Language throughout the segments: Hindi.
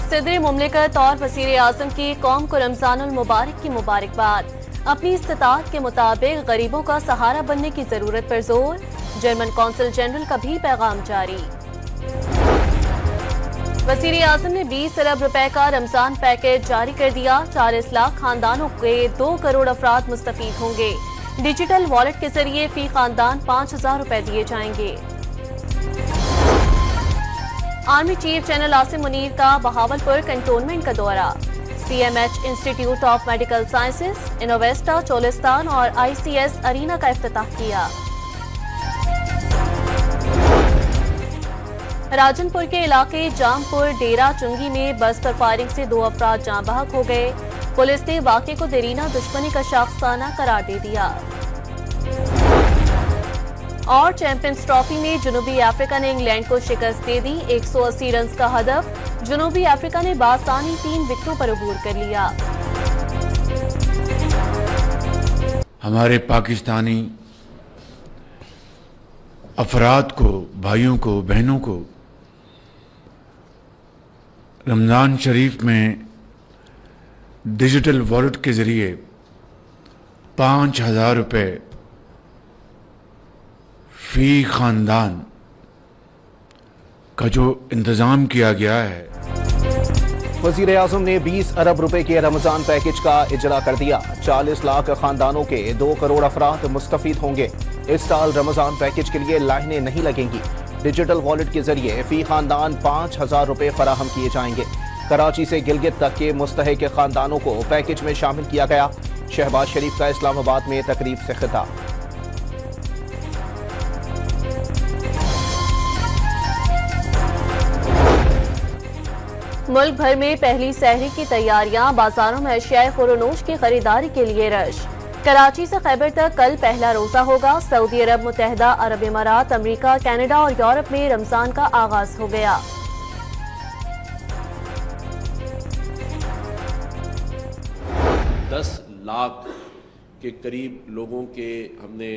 सदर मुमलिकत और वज़ीर आज़म की कौम को रमज़ानुल मुबारक की मुबारकबाद। अपनी इस्तिताअत के मुताबिक गरीबों का सहारा बनने की जरूरत पर जोर। जर्मन कौंसल जनरल का भी पैगाम जारी। वज़ीर आज़म ने 20 अरब रुपए का रमजान पैकेज जारी कर दिया। 40 लाख खानदानों के 2 करोड़ अफराद मुस्तफीद होंगे। डिजिटल वॉलेट के जरिए फी खानदान 5,000 रुपए दिए जाएंगे। Army chief general Asim Munir का बहावलपुर कंटोनमेंट का दौरा। CMH institute of medical sciences, Innovista Cholistan और ICS अरीना का इफ्तिताह किया। राजनपुर के इलाके जामपुर डेरा चुंगी में बस पर फायरिंग से 2 अफराद जाँ बहक हो गए। पुलिस ने वाक़े को देरीना दुश्मनी का शाखसाना करार दे दिया। और चैंपियंस ट्रॉफी में जनूबी अफ्रीका ने इंग्लैंड को शिकस्त दे दी। 180 रन का हदफ। जनूबी अफ्रीका ने बासानी 3 विकेटों पर अबूर कर लिया। हमारे पाकिस्तानी अफराद को, भाइयों को, बहनों को रमज़ान शरीफ में डिजिटल वॉलेट के ज़रिए 5,000 रुपये फी खानदान का जो इंतज़ाम किया गया है। वज़ीर आज़म ने 20 अरब रुपए के रमज़ान पैकेज का इजरा कर दिया। 40 लाख खानदानों के 2 करोड़ अफराद मुस्तफीद होंगे। इस साल रमज़ान पैकेज के लिए लाइनें नहीं लगेंगी। डिजिटल वॉलेट के जरिए फी खानदान 5,000 रुपए फराहम किए जाएंगे। कराची से गिलगित तक के मुस्तहिक खानदानों को पैकेज में शामिल किया गया। शहबाज शरीफ का इस्लामाबाद में तकरीब से खिताब। मुल्क भर में पहली सहरी की तैयारियां। बाजारों में अशियाए खुरोनोश की खरीदारी के लिए रश। कराची से खैबर तक कल पहला रोजा होगा। सऊदी अरब, मुत्तहिदा अरब इमारात, अमेरिका, कनाडा और यूरोप में रमजान का आगाज हो गया। दस लाख के करीब लोगों के हमने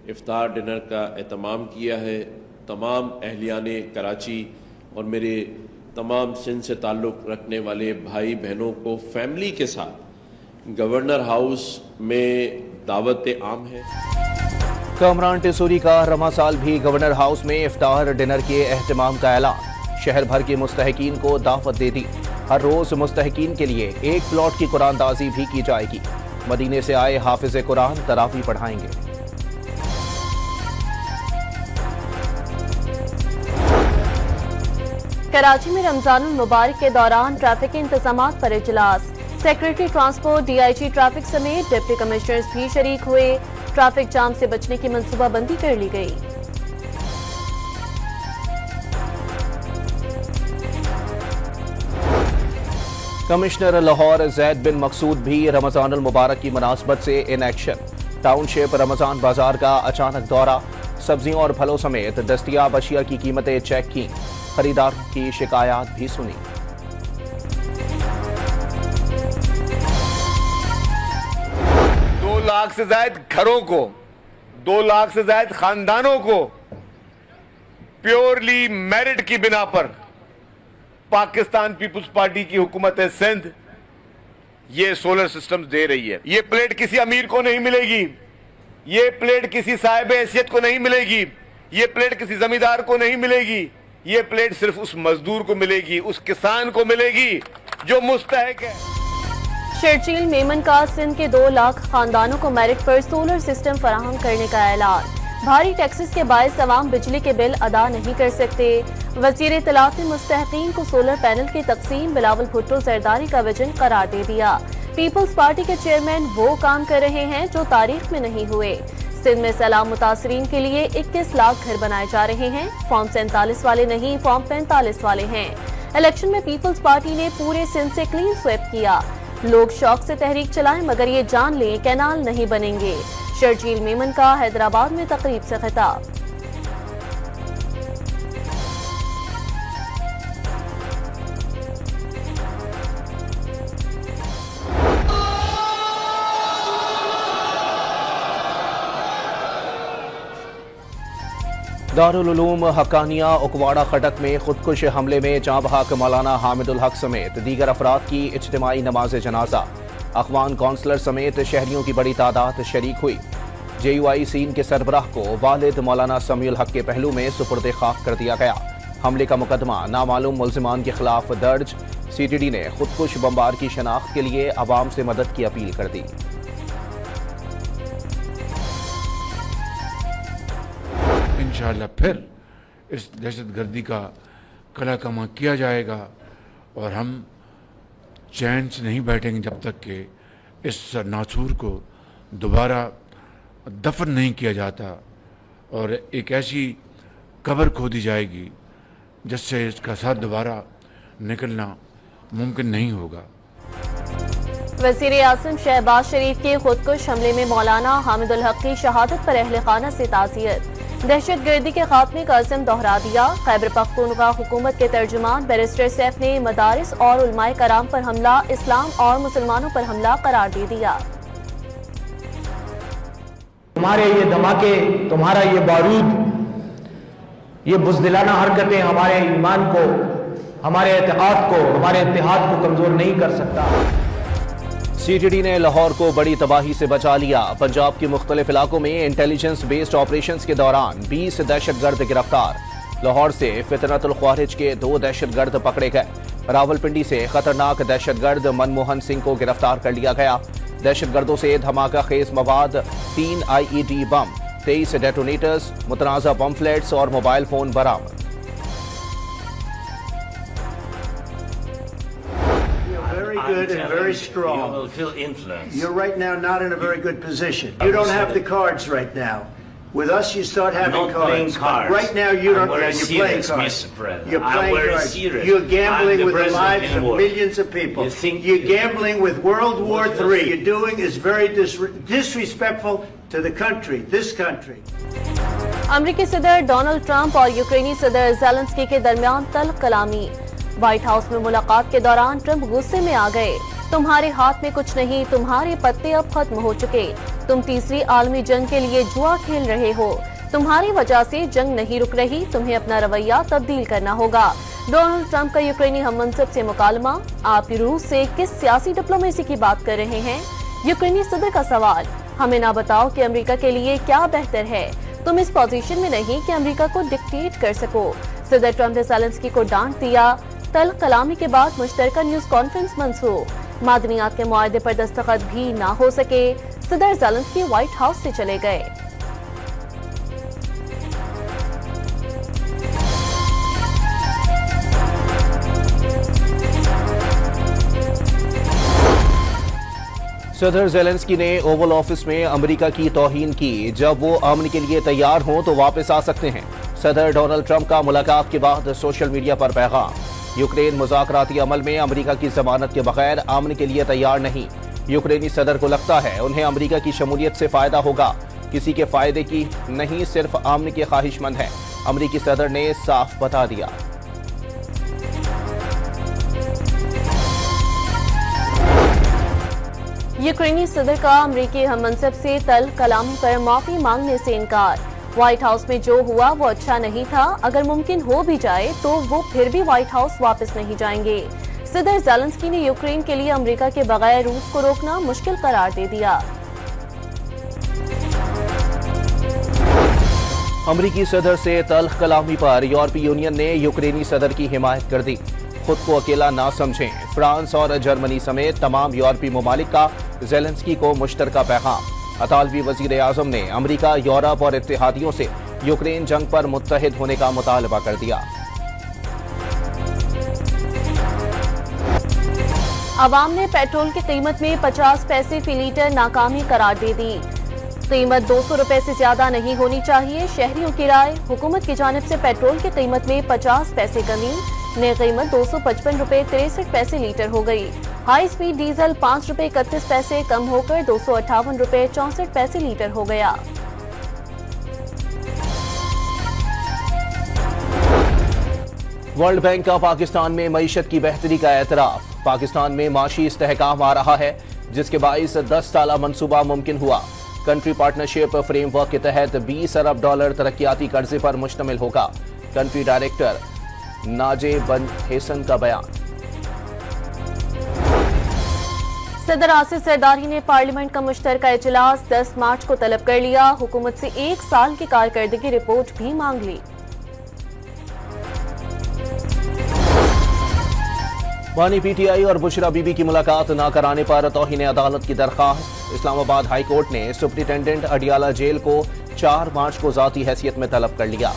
इफ्तार डिनर का एहतमाम किया है। तमाम अहलियाने कराची और मेरे तमाम सिंध से ताल्लुक़ रखने वाले भाई बहनों को फैमिली के साथ गवर्नर हाउस में दावत आम है। कामरान टिसूरी का रमा साल भी गवर्नर हाउस में इफ्तार डिनर के एहतमाम का ऐलान। शहर भर के मुस्तहिकीन को दावत दे दी। हर रोज मुस्तहिकीन के लिए एक प्लॉट की कुरानदाजी भी की जाएगी। मदीने से आए हाफिज कुरान तरावी पढ़ाएंगे। कराची में रमजानुल मुबारक के दौरान ट्रैफिक के इंतजामात पर इजलास। सेक्रेटरी ट्रांसपोर्ट, DIG ट्रैफिक समेत डिप्टी कमिश्नर्स भी शरीक हुए। ट्रैफिक जाम से बचने की मंसूबाबंदी कर ली गई। कमिश्नर लाहौर जैद बिन मकसूद भी रमजानुल मुबारक की मुनासबत से इन एक्शन। टाउनशिप रमजान बाजार का अचानक दौरा। सब्जियों और फलों समेत दस्तयाब अशिया की कीमतें चेक की। खरीदारों की शिकायत भी सुनी। दो लाख से ज्यादा घरों को, 2 लाख से ज्यादा खानदानों को प्योरली मेरिट की बिना पर पाकिस्तान पीपुल्स पार्टी की हुकूमत सिंध ये सोलर सिस्टम दे रही है। ये प्लेट किसी अमीर को नहीं मिलेगी। ये प्लेट किसी साहिब हैसियत को नहीं मिलेगी। ये प्लेट किसी जमींदार को नहीं मिलेगी। ये प्लेट सिर्फ उस मजदूर को मिलेगी, उस किसान को मिलेगी जो मुस्तहिक है। शर्जील मेमन का सिंध के 2 लाख खानदानों को मेरिट पर सोलर सिस्टम फराहम करने का ऐलान। भारी टैक्सेस के बायस अवाम बिजली के बिल अदा नहीं कर सकते। वजीर इत्तलात ने मुस्तहिकीन को सोलर पैनल की तकसीम बिलावल भुट्टो जरदारी का विजन करार दे दिया। पीपल्स पार्टी के चेयरमैन वो काम कर रहे हैं जो तारीख में नहीं हुए। सिंध में सैलाब मुतासरीन के लिए 21 लाख घर बनाए जा रहे हैं। फॉर्म 47 वाले नहीं, फॉर्म 45 वाले हैं। इलेक्शन में पीपल्स पार्टी ने पूरे सिंध से क्लीन स्वीप किया। लोग शौक से तहरीक चलाएं मगर ये जान लें कैनाल नहीं बनेंगे। शर्जील मेमन का हैदराबाद में तकरीब से खिताब। दारुल उलूम हक्कानिया उकवाड़ा खटक में खुदकुश हमले में जाँ बहक मौलाना हामिदुल हक समेत दीगर अफराद की इज्तिमाई नमाज जनाजा। अखवान काउंसलर समेत शहरियों की बड़ी तादाद शरीक हुई। JUI सीन के सरबराह को वालिद मौलाना समीउल हक के पहलू में सुपुर्द खाक कर दिया गया। हमले का मुकदमा नामालूम मुल्जिमान के खिलाफ दर्ज। CTD ने खुदकुश बमबार की शनाख्त के लिए अवाम से मदद की अपील कर दी। इंशाअल्लाह फिर इस दहशतगर्दी का कला कमा किया जाएगा और हम चैन से नहीं बैठेंगे जब तक कि इस नासूर को दोबारा दफन नहीं किया जाता और एक ऐसी कब्र खोदी जाएगी जिससे इसका साथ दोबारा निकलना मुमकिन नहीं होगा। वज़ीर आज़म शहबाज शरीफ के खुदकुश हमले में मौलाना हामिदुल हक की शहादत पर अहले खाना से ताज़ियत। दहशतगर्दी के खात्मे का अज़्म दोहरा दिया। खैबर पख्तूनख्वा हुकूमत के तर्जुमान बैरिस्टर सैफ ने मदारिस और उलमाए कराम पर हमला इस्लाम और मुसलमानों पर हमला करार दे दिया। तुम्हारे ये धमाके, तुम्हारा ये बारूद, ये बुज़दिलाना हरकतें हमारे ईमान को, हमारे एतिहाद को, हमारे इत्तेहाद को कमजोर नहीं कर सकता। CTD ने लाहौर को बड़ी तबाही से बचा लिया। पंजाब के मुख्तलिफ इलाकों में इंटेलिजेंस बेस्ड ऑपरेशंस के दौरान 20 दहशतगर्द गिरफ्तार। लाहौर से फितनतुल ख्वारिज के 2 दहशतगर्द पकड़े गए। रावलपिंडी से खतरनाक दहशतगर्द मनमोहन सिंह को गिरफ्तार कर लिया गया। दहशतगर्दों से धमाका खेज मवाद, 3 IED बम, 23 डेटोनेटर्स, मुतनाज़ा पम्फलेट्स और मोबाइल फोन बरामद। Very good and very strong. You will feel influence. You're right now not in a very good position. You don't have the cards right now. With us, you start having Not cards. playing cards. Right now, you don't. I'm very You're playing serious, cards. Mr. President. You're I'm playing very cards. serious. You're gambling I'm the with the president lives in of war. millions of people. You think You're gambling with World War III. What you're doing is very disrespectful to the country, this country. अमरीकी सदर डोनाल्ड ट्रंप और यूक्रेनी सदर ज़ेलेंस्की के दरमियान तल्ख कलामी। व्हाइट हाउस में मुलाकात के दौरान ट्रंप गुस्से में आ गए। तुम्हारे हाथ में कुछ नहीं, तुम्हारे पत्ते अब खत्म हो चुके। तुम तीसरी आलमी जंग के लिए जुआ खेल रहे हो। तुम्हारी वजह से जंग नहीं रुक रही। तुम्हें अपना रवैया तब्दील करना होगा। डोनाल्ड ट्रंप का यूक्रेनी हममनसब से मुकालमा। आप रूस से किस सियासी डिप्लोमेसी की बात कर रहे हैं? यूक्रेनी सदर का सवाल, हमें ना बताओ कि अमेरिका के लिए क्या बेहतर है। तुम इस पोजीशन में नहीं कि अमेरिका को डिक्टेट कर सको। सदर ट्रंप ने ज़ेलेंस्की को डांट दिया। तल्ख कलामी के बाद मुश्तरका न्यूज कॉन्फ्रेंस मंसूख। मादनियात के मुआहदे पर दस्तखत भी ना हो सके। सदर ज़ेलेंस्की व्हाइट हाउस से चले गए। सदर ज़ेलेंस्की ने ओवल ऑफिस में अमेरिका की तौहीन की। जब वो अमन के लिए तैयार हों तो वापस आ सकते हैं। सदर डोनाल्ड ट्रंप का मुलाकात के बाद सोशल मीडिया पर पैगाम। यूक्रेन मुज़ाकराती अमल में अमेरिका की जमानत के बगैर अमन के लिए तैयार नहीं। यूक्रेनी सदर को लगता है उन्हें अमेरिका की शमूलियत से फायदा होगा, किसी के फायदे की नहीं, सिर्फ अमन के ख्वाहिशमंद है। अमेरिकी सदर ने साफ बता दिया। यूक्रेनी सदर का अमेरिकी हममनसब से तल्ख कलामी पर माफी मांगने से इनकार। व्हाइट हाउस में जो हुआ वो अच्छा नहीं था। अगर मुमकिन हो भी जाए तो वो फिर भी व्हाइट हाउस वापस नहीं जाएंगे। सदर ज़ेलेंस्की ने यूक्रेन के लिए अमेरिका के बगैर रूस को रोकना मुश्किल करार दे दिया। अमेरिकी सदर से तल्ख कलामी पर यूरोपीय यूनियन ने यूक्रेनी सदर की हिमायत कर दी। खुद को अकेला ना समझें। फ्रांस और जर्मनी समेत तमाम यूरोपीय ममालिक का ज़ेलेंस्की को मुश्तरका पैगाम। अतालवी वज़ीर आज़म ने अमेरिका, यूरोप और इत्तेहादियों से यूक्रेन जंग पर मुत्तहिद होने का मुतालबा कर दिया। अवाम ने पेट्रोल की कीमत में 50 पैसे फी लीटर नाकामी करार दे दी। कीमत 200 रुपए से ज्यादा नहीं होनी चाहिए, शहरियों की राय। हुकूमत की जानिब से पेट्रोल की कीमत में 50 पैसे कमी। नई कीमत 255 रुपए 63 पैसे लीटर हो गई। हाई स्पीड डीजल 5 रुपए 31 पैसे कम होकर 258 रुपए 64 पैसे लीटर हो गया। वर्ल्ड बैंक का पाकिस्तान में मईशत की बेहतरी का एतराफ। पाकिस्तान में माशी इस्तेहकाम आ रहा है, जिसके बाइस 10 साला मंसूबा मुमकिन हुआ। कंट्री पार्टनरशिप फ्रेमवर्क के तहत $20 अरब तरक्याती कर्जे पर मुश्तमिल होगा। कंट्री डायरेक्टर नाजे बन हेसन का बयान। सदर आसिफ जरदारी ने पार्लियामेंट का मुश्तरका इजलास 10 मार्च को तलब कर लिया। हुकूमत से 1 साल की कारकर्दगी रिपोर्ट भी मांग ली। बानी पीटीआई और बुशरा बीबी की मुलाकात न कराने पर तौहीन अदालत की दरखास्त। इस्लामाबाद हाई कोर्ट ने सुप्रिंटेंडेंट अडियाला जेल को 4 मार्च को जाती हैसियत में तलब कर लिया।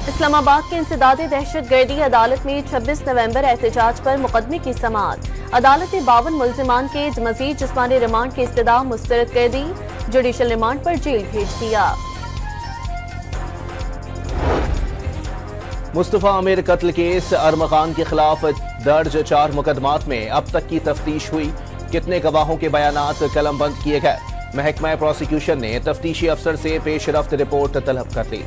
इस्लामाबाद के इंसदादे दहशतगर्दी अदालत में 26 नवंबर एहतजाज पर मुकदमे की समाअत। अदालत ने 52 मुल्जिमान के मजीद जिस्मानी रिमांड की इस्तदा मुस्तरद कर दी। जुडिशल रिमांड पर जेल भेज दिया। मुस्तफा आमिर कत्ल केस अरमखान के खिलाफ दर्ज 4 मुकदमात में अब तक की तफ्तीश हुई। कितने गवाहों के बयानात कलमबंद किए गए। महकमा प्रोसिक्यूशन ने तफ्तीशी अफसर से पेशरफ्त रिपोर्ट तलब कर ली।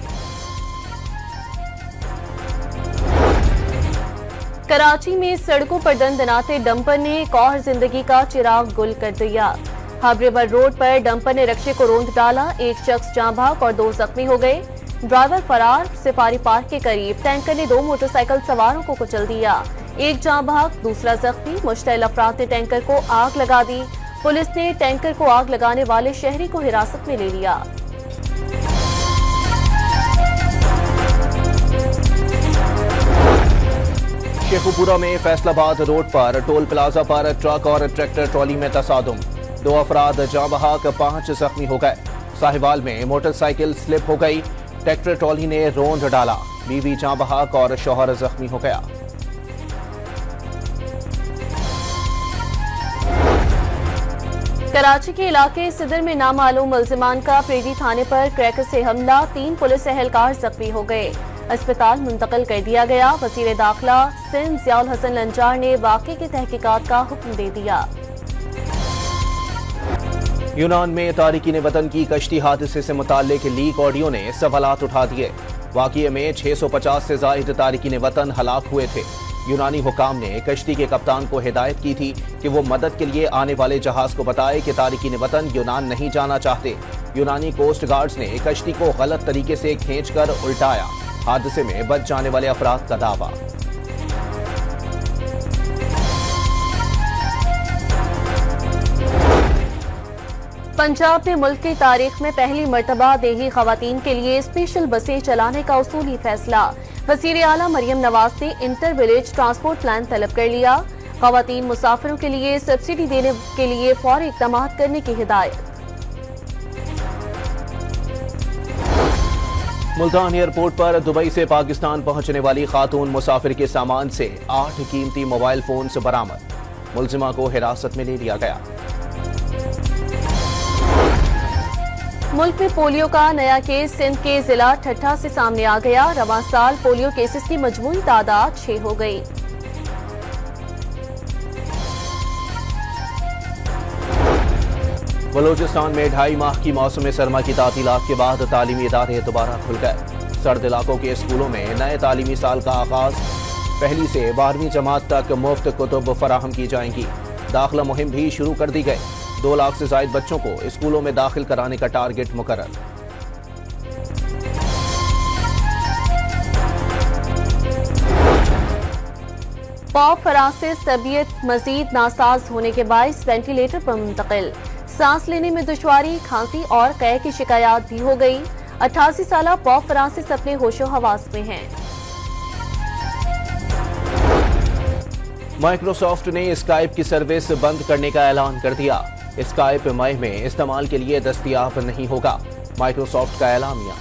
कराची में सड़कों पर दंदनाते डंपर ने एक और जिंदगी का चिराग गुल कर दिया। हाबरेवर रोड पर डंपर ने रक्षे को रोंद डाला। एक शख्स जाँ भाग और 2 जख्मी हो गए। ड्राइवर फरार। सिफारी पार्क के करीब टैंकर ने 2 मोटरसाइकिल सवारों को कुचल दिया। एक जाँ भाग, दूसरा जख्मी। मुश्तइल अफराद ने टैंकर को आग लगा दी। पुलिस ने टैंकर को आग लगाने वाले शहरी को हिरासत में ले लिया। शेखुपुरा में फैसलाबाद रोड पर टोल प्लाजा पर ट्रक और ट्रैक्टर ट्रॉली में तसादुम। 2 अफराद जाँ बहक, 5 जख्मी हो गए। साहिवाल में मोटरसाइकिल स्लिप हो गई। ट्रैक्टर ट्रॉली ने रोंद डाला। बीवी जाँ बहक और शौहर जख्मी हो गया। कराची के इलाके सदर में नामालूम मुल्जिमान का प्रेडी थाने पर क्रैकर से हमला। 3 पुलिस एहलकार जख्मी हो गए। अस्पताल मुंतकिल कर दिया गया। वजीर दाखिला सिंध ज़ियाउल हसन लंजार ने वाक़े की तहकीकात का हुक्म दे दिया। यूनान में तारिकीन वतन की कश्ती हादसे से मुताल्लिक लीक ऑडियो ने सवालात उठा दिए। वाक़ये में 650 से ज़ायद तारिकीन वतन हलाक हुए थे। यूनानी हुकाम ने कश्ती के कप्तान को हिदायत की थी कि वो मदद के लिए आने वाले जहाज को बताए कि तारिकीन वतन यूनान नहीं जाना चाहते। यूनानी कोस्ट गार्ड्स ने कश्ती को गलत तरीके से खींचकर उल्टाया। हादसे में बच जाने वाले अफराद का दावा। पंजाब में मुल्क की तारीख में पहली मर्तबा देही खवातीन के लिए स्पेशल बसें चलाने का उसूली फैसला। वज़ीर आला मरियम नवाज ने इंटर विलेज ट्रांसपोर्ट प्लान तलब कर लिया। खवातीन मुसाफिरों के लिए सब्सिडी देने के लिए फौरी इक़दाम करने की हिदायत। मुल्तान एयरपोर्ट पर दुबई से पाकिस्तान पहुंचने वाली खातून मुसाफिर के सामान से 8 कीमती मोबाइल फोन बरामद। मुल्जिमा को हिरासत में ले लिया गया। मुल्क में पोलियो का नया केस सिंध के जिला ठट्ठा से सामने आ गया। रवां साल पोलियो केसेस की मजमूई तादाद 6 हो गई। बलोचिस्तान में 2.5 माह की मौसम सरमा की तातीलात के बाद तालीमी इदारे दोबारा खुल गए। सर्द इलाकों के स्कूलों में नए तालीमी साल का आगाज। 1ली से 12वीं जमात तक मुफ्त कुतुब फराहम की जाएंगी। दाखिला मुहिम भी शुरू कर दी गई। 2 लाख से ज्यादा बच्चों को स्कूलों में दाखिल कराने का टारगेट मुकर्रर। पॉप फ्रांसिस तबीयत मजीद नासाज होने के बायस वेंटिलेटर पर मुंतकिल। सांस लेने में दुश्वारी, खांसी और कै की शिकायत भी हो गई। 88 साला पॉप फ्रांसिस अपने होशो हवास में हैं। माइक्रोसॉफ्ट ने स्काइप की सर्विस बंद करने का ऐलान कर दिया। स्काइप मई में इस्तेमाल के लिए दस्तयाब नहीं होगा। माइक्रोसॉफ्ट का ऐलानिया।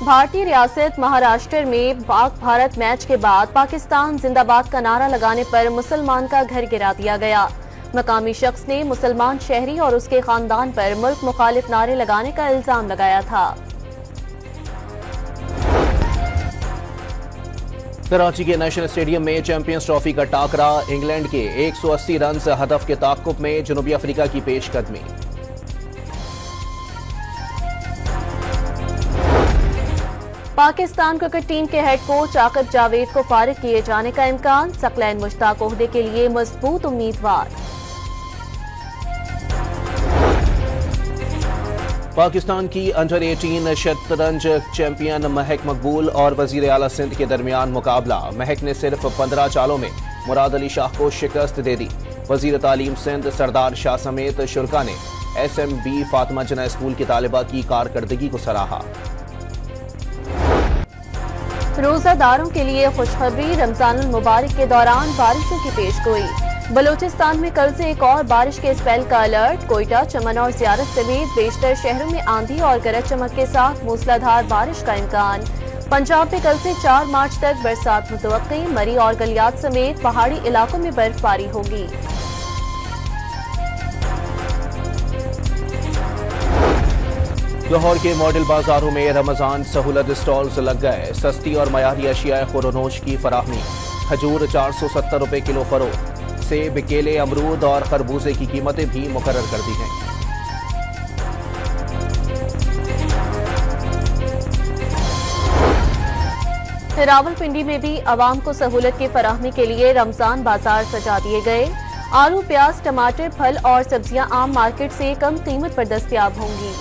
भारतीय रियासत महाराष्ट्र में पाक भारत मैच के बाद पाकिस्तान जिंदाबाद का नारा लगाने पर मुसलमान का घर गिरा दिया गया। मकामी शख्स ने मुसलमान शहरी और उसके खानदान पर मुल्क मुखालिफ नारे लगाने का इल्जाम लगाया था। कराची के नेशनल स्टेडियम में चैंपियंस ट्रॉफी का टाकरा। इंग्लैंड के 180 रन हदफ के ताक़ुब में जनूबी अफ्रीका की पेशकदमी। पाकिस्तान क्रिकेट टीम के हेड कोच आकिब जावेद को फारिग किए जाने का इम्कान, सकलैन मुश्ताक ओहदे के लिए मजबूत उम्मीदवार। पाकिस्तान की अंडर 18 शतरंज चैंपियन महक मकबूल और वजीर आला सिंध के दरमियान मुकाबला। महक ने सिर्फ 15 चालों में मुराद अली शाह को शिकस्त दे दी। वजीर तालीम सिंध सरदार शाह समेत शुरका ने SMB फातिमा जना स्कूल की तालिबा की कारकर्दगी को सराहा। रोजादारों के लिए खुशखबरी, रमजानुल मुबारक के दौरान बारिशों की पेशगोई। बलूचिस्तान में कल से एक और बारिश के स्पेल का अलर्ट। कोयटा, चमन और ज़ियारत समेत बेशतर शहरों में आंधी और गरज चमक के साथ मूसलाधार बारिश का इम्कान। पंजाब में कल से 4 मार्च तक बरसात मुतवक्की। मरी और गलियात समेत पहाड़ी इलाकों में बर्फबारी होगी। लाहौर के मॉडल बाजारों में रमजान सहूलत स्टॉल्स लग गए। सस्ती और मयारी अशिया खुरोनोश की फराहमी। खजूर 470 रुपए किलो फरोख्त। सेब, केले, अमरूद और खरबूजे की कीमतें भी मुकर्रर कर दी गईं। रावलपिंडी में भी आवाम को सहूलत की फराहमी के लिए रमजान बाजार सजा दिए गए। आलू, प्याज, टमाटर, फल और सब्जियां आम मार्केट से कम कीमत पर दस्तयाब होंगी।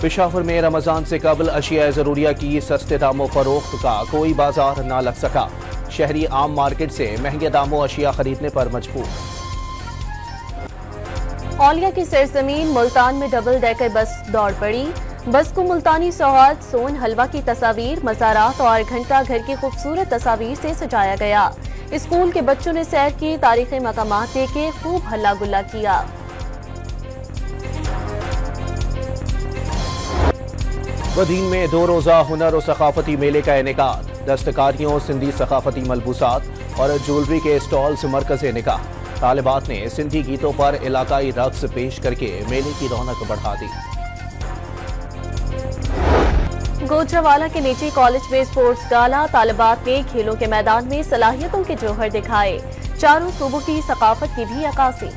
पेशावर में रमजान से कबल अशिया जरूरिया की सस्ते दामों फरोख्त का कोई बाजार न लग सका। शहरी आम मार्केट से महंगे दामों अशिया खरीदने पर मजबूर। औलिया की सरजमीन मुल्तान में डबल डेकर बस दौड़ पड़ी। बस को मुल्तानी सौगात, सोन, हलवा की तस्वीर, मज़ारात और घंटा घर की खूबसूरत तस्वीर से सजाया गया। स्कूल के बच्चों ने सैर की, तारीखी मकामात देखे खूब हल्ला गुल्ला किया। वदीन में 2 रोजा हुनर और सकाफती मेले का इनेकाद। दस्तकारियों, सिंधी सकाफती मलबूसात और ज्वेलरी के स्टॉल्स मरकज़े निकाह। तालिबात ने सिंधी गीतों पर इलाकाई रक्स पेश करके मेले की रौनक बढ़ा दी। गोजरावाला के निजी कॉलेज में स्पोर्ट्स गाला। तालिबात ने खेलों के मैदान में सलाहियतों के जौहर दिखाए। चारों सूबों की सकाफत की भी अक्कासी।